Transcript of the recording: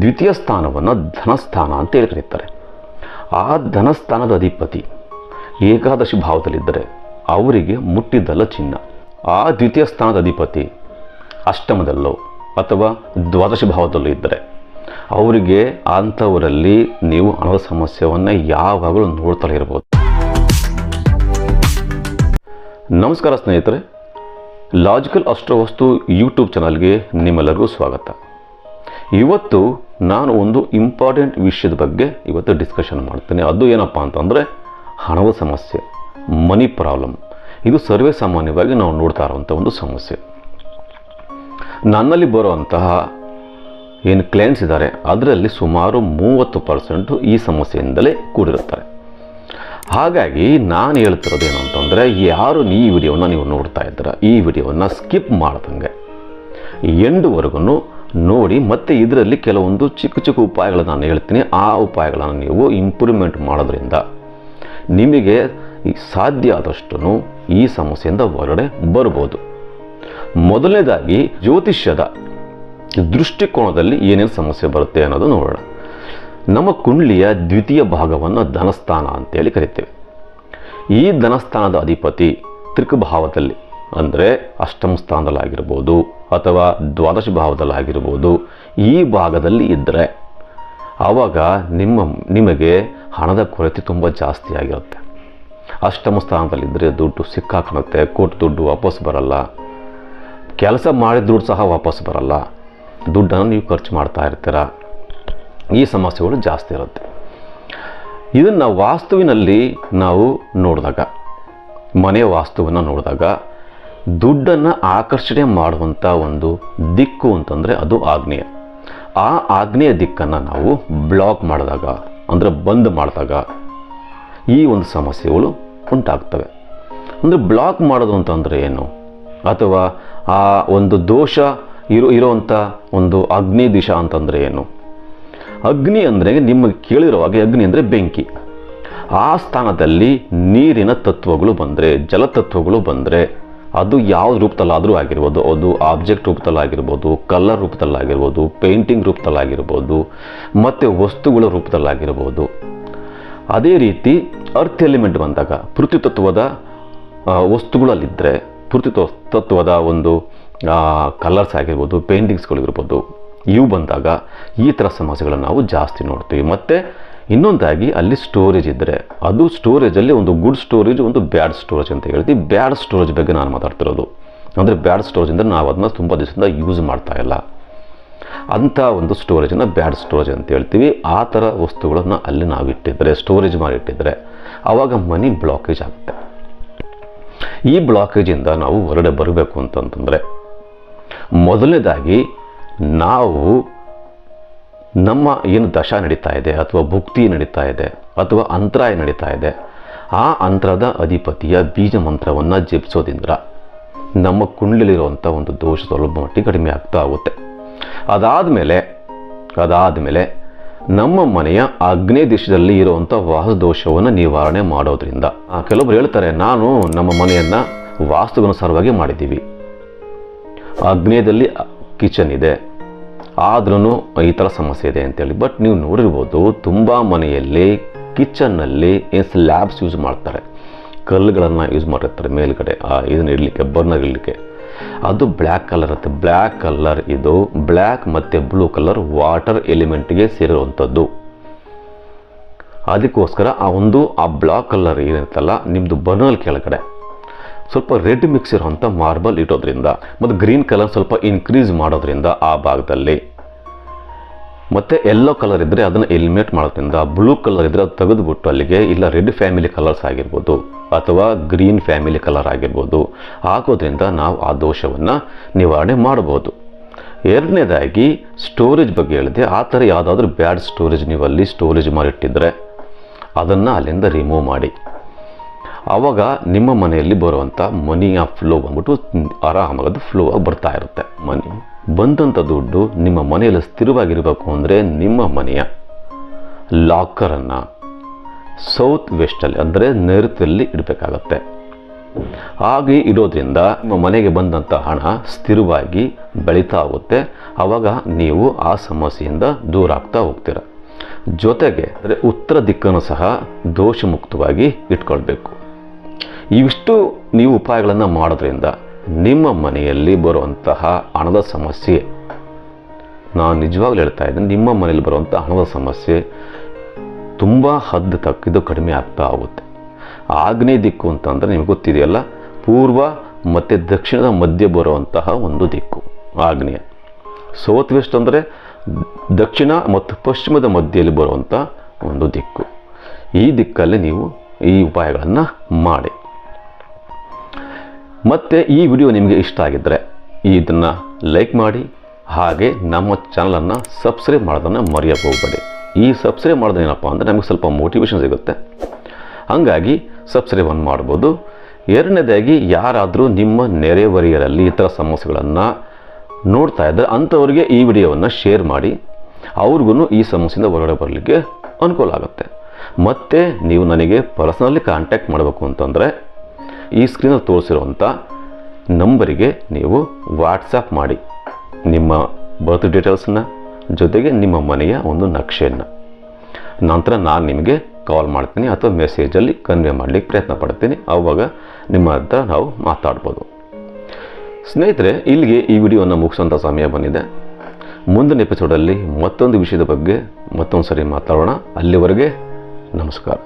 ದ್ವಿತೀಯ ಸ್ಥಾನವನ್ನು ಧನಸ್ಥಾನ ಅಂತ ಹೇಳಿ ಕರೀತಾರೆ. ಆ ಧನಸ್ಥಾನದ ಅಧಿಪತಿ ಏಕಾದಶಿ ಭಾವದಲ್ಲಿದ್ದರೆ ಅವರಿಗೆ ಮುಟ್ಟಿದ್ದಲ್ಲ ಚಿನ್ನ. ಆ ದ್ವಿತೀಯ ಸ್ಥಾನದ ಅಧಿಪತಿ ಅಷ್ಟಮದಲ್ಲೋ ಅಥವಾ ದ್ವಾದಶಿ ಭಾವದಲ್ಲೂ ಇದ್ದರೆ ಅವರಿಗೆ ಅಂಥವರಲ್ಲಿ ನೀವು ಹಣದ ಸಮಸ್ಯೆಯನ್ನು ಯಾವಾಗಲೂ ನೋಡ್ತಲೇ ಇರ್ಬೋದು. ನಮಸ್ಕಾರ ಸ್ನೇಹಿತರೆ, ಲಾಜಿಕಲ್ ಅಸ್ಟ್ರೋವಸ್ತು ಯೂಟ್ಯೂಬ್ ಚಾನಲ್ಗೆ ನಿಮ್ಮೆಲ್ಲರಿಗೂ ಸ್ವಾಗತ. ಇವತ್ತು ನಾನು ಒಂದು ಇಂಪಾರ್ಟೆಂಟ್ ವಿಷಯದ ಬಗ್ಗೆ ಇವತ್ತು ಡಿಸ್ಕಷನ್ ಮಾಡ್ತೇನೆ. ಅದು ಏನಪ್ಪ ಅಂತಂದರೆ ಹಣದ ಸಮಸ್ಯೆ, ಮನಿ ಪ್ರಾಬ್ಲಮ್. ಇದು ಸರ್ವೇ ಸಾಮಾನ್ಯವಾಗಿ ನಾವು ನೋಡ್ತಾ ಇರುವಂಥ ಒಂದು ಸಮಸ್ಯೆ. ನನ್ನಲ್ಲಿ ಬರುವಂತಹ ಏನು ಕ್ಲೈಂಟ್ಸ್ ಇದ್ದಾರೆ ಅದರಲ್ಲಿ ಸುಮಾರು 30% ಈ ಸಮಸ್ಯೆಯಿಂದಲೇ ಕೂಡಿರುತ್ತಾರೆ. ಹಾಗಾಗಿ ನಾನು ಹೇಳ್ತಿರೋದು ಏನು ಅಂತಂದರೆ, ಯಾರು ಈ ವಿಡಿಯೋನ ನೀವು ನೋಡ್ತಾ ಇದ್ದೀರ ಈ ವಿಡಿಯೋವನ್ನು ಸ್ಕಿಪ್ ಮಾಡ್ದಂಗೆ ಎಂಡ್ವರೆಗೂ ನೋಡಿ, ಮತ್ತು ಇದರಲ್ಲಿ ಕೆಲವೊಂದು ಚಿಕ್ಕ ಚಿಕ್ಕ ಉಪಾಯಗಳನ್ನು ನಾನು ಹೇಳ್ತೀನಿ. ಆ ಉಪಾಯಗಳನ್ನು ನೀವು ಇಂಪ್ರೂವ್ಮೆಂಟ್ ಮಾಡೋದ್ರಿಂದ ನಿಮಗೆ ಸಾಧ್ಯ ಆದಷ್ಟು ಈ ಸಮಸ್ಯೆಯಿಂದ ಹೊರಗಡೆ ಬರ್ಬೋದು. ಮೊದಲನೇದಾಗಿ ಜ್ಯೋತಿಷ್ಯದ ದೃಷ್ಟಿಕೋನದಲ್ಲಿ ಏನೇನು ಸಮಸ್ಯೆ ಬರುತ್ತೆ ಅನ್ನೋದು ನೋಡೋಣ. ನಮ್ಮ ಕುಂಡಲಿಯ ದ್ವಿತೀಯ ಭಾಗವನ್ನು ಧನಸ್ಥಾನ ಅಂತೇಳಿ ಕರಿತೇವೆ. ಈ ಧನಸ್ಥಾನದ ಅಧಿಪತಿ ತ್ರಿಕಭಾವದಲ್ಲಿ ಅಂದರೆ ಅಷ್ಟಮ ಸ್ಥಾನದಲ್ಲಾಗಿರ್ಬೋದು ಅಥವಾ ದ್ವಾದಶ ಭಾವದಲ್ಲಾಗಿರ್ಬೋದು, ಈ ಭಾಗದಲ್ಲಿ ಇದ್ದರೆ ಆವಾಗ ನಿಮಗೆ ಹಣದ ಕೊರತೆ ತುಂಬ ಜಾಸ್ತಿ ಆಗಿರುತ್ತೆ. ಅಷ್ಟಮ ಸ್ಥಾನದಲ್ಲಿದ್ದರೆ ದುಡ್ಡು ಸಿಕ್ಕಾಕೊಳ್ಳುತ್ತೆ, ಕೊಟ್ಟು ದುಡ್ಡು ವಾಪಸ್ ಬರಲ್ಲ, ಕೆಲಸ ಮಾಡಿದ ದುಡ್ಡು ಸಹ ವಾಪಸ್ ಬರಲ್ಲ, ದುಡ್ಡನ್ನು ನೀವು ಖರ್ಚು ಮಾಡ್ತಾ ಇರ್ತೀರ. ಈ ಸಮಸ್ಯೆಗಳು ಜಾಸ್ತಿ ಇರುತ್ತೆ. ಇದನ್ನು ವಾಸ್ತುವಿನಲ್ಲಿ ನಾವು ನೋಡಿದಾಗ, ಮನೆಯ ವಾಸ್ತುವನ್ನು ನೋಡಿದಾಗ ದುಡ್ಡನ್ನು ಆಕರ್ಷಣೆ ಮಾಡುವಂಥ ಒಂದು ದಿಕ್ಕು ಅಂತಂದರೆ ಅದು ಆಗ್ನೇಯ. ಆ ಆಗ್ನೇಯ ದಿಕ್ಕನ್ನು ನಾವು ಬ್ಲಾಕ್ ಮಾಡಿದಾಗ ಅಂದರೆ ಬಂದ್ ಮಾಡಿದಾಗ ಈ ಒಂದು ಸಮಸ್ಯೆಗಳು ಉಂಟಾಗ್ತವೆ. ಅಂದರೆ ಬ್ಲಾಕ್ ಮಾಡೋದು ಅಂತಂದರೆ ಏನು, ಅಥವಾ ಆ ಒಂದು ದೋಷ ಇರೋವಂಥ ಒಂದು ಅಗ್ನಿ ದಿಶಾ ಅಂತಂದರೆ ಏನು? ಅಗ್ನಿ ಅಂದರೆ ನಿಮಗೆ ಕೇಳಿರುವಾಗ ಅಗ್ನಿ ಅಂದರೆ ಬೆಂಕಿ. ಆ ಸ್ಥಾನದಲ್ಲಿ ನೀರಿನ ತತ್ವಗಳು ಬಂದರೆ, ಜಲತತ್ವಗಳು ಬಂದರೆ, ಅದು ಯಾವ ರೂಪದಲ್ಲಾದರೂ ಆಗಿರ್ಬೋದು, ಅದು ಆಬ್ಜೆಕ್ಟ್ ರೂಪದಲ್ಲಾಗಿರ್ಬೋದು, ಕಲರ್ ರೂಪದಲ್ಲಾಗಿರ್ಬೋದು, ಪೇಂಟಿಂಗ್ ರೂಪದಲ್ಲಾಗಿರ್ಬೋದು, ಮತ್ತು ವಸ್ತುಗಳ ರೂಪದಲ್ಲಾಗಿರ್ಬೋದು. ಅದೇ ರೀತಿ ಅರ್ತ್ ಎಲಿಮೆಂಟ್ ಬಂದಾಗ ಪೃಥ್ವಿ ತತ್ವದ ವಸ್ತುಗಳಲ್ಲಿದ್ದರೆ, ಪೃಥ್ವಿ ತತ್ವದ ಒಂದು ಕಲರ್ಸ್ ಆಗಿರ್ಬೋದು, ಪೇಂಟಿಂಗ್ಸ್ಗಳಿರ್ಬೋದು, ಇವು ಬಂದಾಗ ಈ ಥರ ಸಮಸ್ಯೆಗಳನ್ನು ನಾವು ಜಾಸ್ತಿ ನೋಡ್ತೀವಿ. ಮತ್ತು ಇನ್ನೊಂದಾಗಿ ಅಲ್ಲಿ ಸ್ಟೋರೇಜ್ ಇದ್ದರೆ, ಅದು ಸ್ಟೋರೇಜಲ್ಲಿ ಒಂದು ಗುಡ್ ಸ್ಟೋರೇಜ್, ಒಂದು ಬ್ಯಾಡ್ ಸ್ಟೋರೇಜ್ ಅಂತ ಹೇಳ್ತೀವಿ. ಬ್ಯಾಡ್ ಸ್ಟೋರೇಜ್ ಬಗ್ಗೆ ನಾನು ಮಾತಾಡ್ತಿರೋದು. ಅಂದರೆ ಬ್ಯಾಡ್ ಸ್ಟೋರೇಜ್ ಅಂದರೆ ನಾವು ಅದನ್ನ ತುಂಬ ದಿವಸದಿಂದ ಯೂಸ್ ಮಾಡ್ತಾ ಇಲ್ಲ, ಅಂಥ ಒಂದು ಸ್ಟೋರೇಜನ್ನು ಬ್ಯಾಡ್ ಸ್ಟೋರೇಜ್ ಅಂತ ಹೇಳ್ತೀವಿ. ಆ ಥರ ವಸ್ತುಗಳನ್ನು ಅಲ್ಲಿ ನಾವು ಇಟ್ಟಿದ್ದರೆ, ಸ್ಟೋರೇಜ್ ಮಾಡಿ ಇಟ್ಟಿದ್ದರೆ, ಆವಾಗ ಮನಿ ಬ್ಲಾಕೇಜ್ ಆಗುತ್ತೆ. ಈ ಬ್ಲಾಕೇಜಿಂದ ನಾವು ಹೊರಗಡೆ ಬರಬೇಕು ಅಂತಂತಂದರೆ ಮೊದಲನೇದಾಗಿ ನಾವು ನಮ್ಮ ಏನು ದಶಾ ನಡೀತಾ ಇದೆ ಅಥವಾ ಭುಕ್ತಿ ನಡೀತಾ ಇದೆ ಅಥವಾ ಅಂತರಾಯ ನಡೀತಾ ಇದೆ, ಆ ಅಂತರದ ಅಧಿಪತಿಯ ಬೀಜ ಮಂತ್ರವನ್ನು ಜಪಿಸೋದ್ರಿಂದ ನಮ್ಮ ಕುಂಡಲಿರುವಂಥ ಒಂದು ದೋಷ ಸ್ವಲ್ಪ ಮಟ್ಟಿಗೆ ಕಡಿಮೆ ಆಗ್ತಾ ಆಗುತ್ತೆ. ಅದಾದಮೇಲೆ ನಮ್ಮ ಮನೆಯ ಆಗ್ನೇಯ ದಿಶೆಯಲ್ಲಿ ಇರುವಂಥ ವಾಸ್ತುದೋಷವನ್ನು ನಿವಾರಣೆ ಮಾಡೋದ್ರಿಂದ, ಕೆಲವೊಬ್ರು ಹೇಳ್ತಾರೆ ನಾನು ನಮ್ಮ ಮನೆಯನ್ನು ವಾಸ್ತುಗನುಸಾರವಾಗಿ ಮಾಡಿದ್ದೀವಿ, ಆಗ್ನೇಯದಲ್ಲಿ ಕಿಚನ್ ಇದೆ, ಆದ್ರೂ ಈ ಥರ ಸಮಸ್ಯೆ ಇದೆ ಅಂತೇಳಿ. ಬಟ್ ನೀವು ನೋಡಿರ್ಬೋದು, ತುಂಬ ಮನೆಯಲ್ಲಿ ಕಿಚನ್ನಲ್ಲಿ ಸ್ಲ್ಯಾಬ್ಸ್ ಯೂಸ್ ಮಾಡ್ತಾರೆ, ಕಲ್ಲುಗಳನ್ನು ಯೂಸ್ ಮಾಡಿರ್ತಾರೆ ಮೇಲ್ಗಡೆ ಇದನ್ನು ಇಡಲಿಕ್ಕೆ, ಬರ್ನರ್ ಇಡಲಿಕ್ಕೆ. ಅದು ಬ್ಲ್ಯಾಕ್ ಕಲರ್ ಇರುತ್ತೆ. ಬ್ಲ್ಯಾಕ್ ಕಲರ್ ಇದು ಬ್ಲ್ಯಾಕ್ ಮತ್ತು ಬ್ಲೂ ಕಲರ್ ವಾಟರ್ ಎಲಿಮೆಂಟ್ಗೆ ಸೇರಿರುವಂಥದ್ದು. ಅದಕ್ಕೋಸ್ಕರ ಆ ಬ್ಲಾಕ್ ಕಲರ್ ಏನಿರುತ್ತಲ್ಲ ನಿಮ್ಮದು ಬರ್ನರ್ ಕೆಳಗಡೆ ಸ್ವಲ್ಪ ರೆಡ್ ಮಿಕ್ಸ್ ಇರುವಂಥ ಮಾರ್ಬಲ್ ಇಟ್ಟೋದ್ರಿಂದ, ಮತ್ತು ಗ್ರೀನ್ ಕಲರ್ ಸ್ವಲ್ಪ ಇನ್ಕ್ರೀಸ್ ಮಾಡೋದ್ರಿಂದ ಆ ಭಾಗದಲ್ಲಿ, ಮತ್ತು ಯೆಲ್ಲೋ ಕಲರ್ ಇದ್ದರೆ ಅದನ್ನು ಎಲಿಮಿನೇಟ್ ಮಾಡೋದ್ರಿಂದ, ಬ್ಲೂ ಕಲರ್ ಇದ್ದರೆ ಅದು ತೆಗೆದುಬಿಟ್ಟು ಅಲ್ಲಿಗೆ ಇಲ್ಲ ರೆಡ್ ಫ್ಯಾಮಿಲಿ ಕಲರ್ಸ್ ಆಗಿರ್ಬೋದು ಅಥವಾ ಗ್ರೀನ್ ಫ್ಯಾಮಿಲಿ ಕಲರ್ ಆಗಿರ್ಬೋದು ಹಾಕೋದ್ರಿಂದ ನಾವು ಆ ದೋಷವನ್ನು ನಿವಾರಣೆ ಮಾಡ್ಬೋದು. ಎರಡನೇದಾಗಿ ಸ್ಟೋರೇಜ್ ಬಗ್ಗೆ ಹೇಳಿದೆ. ಆ ಥರ ಯಾವುದಾದ್ರೂ ಬ್ಯಾಡ್ ಸ್ಟೋರೇಜ್ ನೀವು ಅಲ್ಲಿ ಸ್ಟೋರೇಜ್ ಮಾಡಿಟ್ಟಿದ್ರೆ ಅದನ್ನು ಅಲ್ಲಿಂದ ರಿಮೂವ್ ಮಾಡಿ. ಆವಾಗ ನಿಮ್ಮ ಮನೆಯಲ್ಲಿ ಬರುವಂಥ ಮನಿಯ ಫ್ಲೋ ಬಂದ್ಬಿಟ್ಟು ಆರಾಮಾಗಿ ಫ್ಲೋ ಆಗಿ ಬರ್ತಾ ಇರುತ್ತೆ. ಮನಿ ಬಂದಂಥ ದುಡ್ಡು ನಿಮ್ಮ ಮನೆಯಲ್ಲಿ ಸ್ಥಿರವಾಗಿರಬೇಕು ಅಂದರೆ ನಿಮ್ಮ ಮನೆಯ ಲಾಕರನ್ನು ಸೌತ್ ವೆಸ್ಟಲ್ಲಿ ಅಂದರೆ ನೈಋತ್ಯದಲ್ಲಿ ಇಡಬೇಕಾಗತ್ತೆ. ಹಾಗೆ ಇರೋದ್ರಿಂದ ನಿಮ್ಮ ಮನೆಗೆ ಬಂದಂಥ ಹಣ ಸ್ಥಿರವಾಗಿ ಬೆಳೀತಾ ಹೋಗುತ್ತೆ. ಆವಾಗ ನೀವು ಆ ಸಮಸ್ಯೆಯಿಂದ ದೂರ ಆಗ್ತಾ ಹೋಗ್ತೀರ. ಜೊತೆಗೆ ಅಂದರೆ ಉತ್ತರ ದಿಕ್ಕನ್ನು ಸಹ ದೋಷಮುಕ್ತವಾಗಿ ಇಟ್ಕೊಳ್ಬೇಕು. ಇವಿಷ್ಟು ನೀವು ಉಪಾಯಗಳನ್ನು ಮಾಡೋದ್ರಿಂದ ನಿಮ್ಮ ಮನೆಯಲ್ಲಿ ಬರುವಂತಹ ಹಣದ ಸಮಸ್ಯೆ, ನಾನು ನಿಜವಾಗ್ಲೂ ಹೇಳ್ತಾ ಇದ್ದೀನಿ, ನಿಮ್ಮ ಮನೆಯಲ್ಲಿ ಬರುವಂಥ ಹಣದ ಸಮಸ್ಯೆ ತುಂಬ ಹದ್ದು ತಕ್ಕಿದ್ದು ಕಡಿಮೆ ಆಗ್ತಾ ಹೋಗುತ್ತೆ. ಆಗ್ನೇಯ ದಿಕ್ಕು ಅಂತಂದರೆ ನಿಮಗೆ ಗೊತ್ತಿದೆಯಲ್ಲ, ಪೂರ್ವ ಮತ್ತು ದಕ್ಷಿಣದ ಮಧ್ಯೆ ಬರುವಂತಹ ಒಂದು ದಿಕ್ಕು ಆಗ್ನೇಯ. ಸೌತ್ ವೆಸ್ಟ್ ಅಂದರೆ ದಕ್ಷಿಣ ಮತ್ತು ಪಶ್ಚಿಮದ ಮಧ್ಯೆಯಲ್ಲಿ ಬರುವಂಥ ಒಂದು ದಿಕ್ಕು. ಈ ದಿಕ್ಕಲ್ಲಿ ನೀವು ಈ ಉಪಾಯಗಳನ್ನು ಮಾಡಿ. ಮತ್ತು ಈ ವಿಡಿಯೋ ನಿಮಗೆ ಇಷ್ಟ ಆಗಿದ್ದರೆ ಇದನ್ನು ಲೈಕ್ ಮಾಡಿ, ಹಾಗೆ ನಮ್ಮ ಚಾನಲನ್ನು ಸಬ್ಸ್ಕ್ರೈಬ್ ಮಾಡೋದನ್ನು ಮರೆಯೋಕೆ ಹೋಗಬೇಡಿ. ಈ ಸಬ್ಸ್ಕ್ರೈಬ್ ಮಾಡೋದೇನಪ್ಪ ಅಂದರೆ ನಮಗೆ ಸ್ವಲ್ಪ ಮೋಟಿವೇಶನ್ ಸಿಗುತ್ತೆ, ಹಾಗಾಗಿ ಸಬ್ಸ್ಕ್ರೈಬನ್ನು ಮಾಡ್ಬೋದು. ಎರಡನೇದಾಗಿ ಯಾರಾದರೂ ನಿಮ್ಮ ನೆರೆಹೊರೆಯರಲ್ಲಿ ಈ ಥರ ಸಮಸ್ಯೆಗಳನ್ನು ನೋಡ್ತಾ ಇದ್ದರೆ ಅಂಥವ್ರಿಗೆ ಈ ವಿಡಿಯೋವನ್ನು ಶೇರ್ ಮಾಡಿ, ಅವ್ರಿಗೂ ಈ ಸಮಸ್ಯೆಯಿಂದ ಹೊರಗಡೆ ಬರಲಿಕ್ಕೆ ಅನುಕೂಲ ಆಗುತ್ತೆ. ಮತ್ತು ನೀವು ನನಗೆ ಪರ್ಸನಲಿ ಕಾಂಟ್ಯಾಕ್ಟ್ ಮಾಡಬೇಕು ಅಂತಂದರೆ ಈ ಸ್ಕ್ರೀನಲ್ಲಿ ತೋರಿಸಿರುವಂಥ ನಂಬರಿಗೆ ನೀವು ವಾಟ್ಸಪ್ ಮಾಡಿ ನಿಮ್ಮ ಬರ್ತ್ ಡೀಟೇಲ್ಸನ್ನ, ಜೊತೆಗೆ ನಿಮ್ಮ ಮನೆಯ ಒಂದು ನಕ್ಷೆಯನ್ನು. ನಂತರ ನಾನು ನಿಮಗೆ ಕಾಲ್ ಮಾಡ್ತೀನಿ ಅಥವಾ ಮೆಸೇಜಲ್ಲಿ ಕನ್ವೆ ಮಾಡಲಿಕ್ಕೆ ಪ್ರಯತ್ನ ಪಡ್ತೀನಿ. ಆವಾಗ ನಿಮ್ಮ ಹತ್ರ ನಾವು ಮಾತಾಡ್ಬೋದು. ಸ್ನೇಹಿತರೆ, ಇಲ್ಲಿಗೆ ಈ ವಿಡಿಯೋನ ಮುಗಿಸೋಂಥ ಸಮಯ ಬಂದಿದೆ. ಮುಂದಿನ ಎಪಿಸೋಡಲ್ಲಿ ಮತ್ತೊಂದು ವಿಷಯದ ಬಗ್ಗೆ ಮತ್ತೊಂದು ಸರಿ ಮಾತಾಡೋಣ. ಅಲ್ಲಿವರೆಗೆ ನಮಸ್ಕಾರ.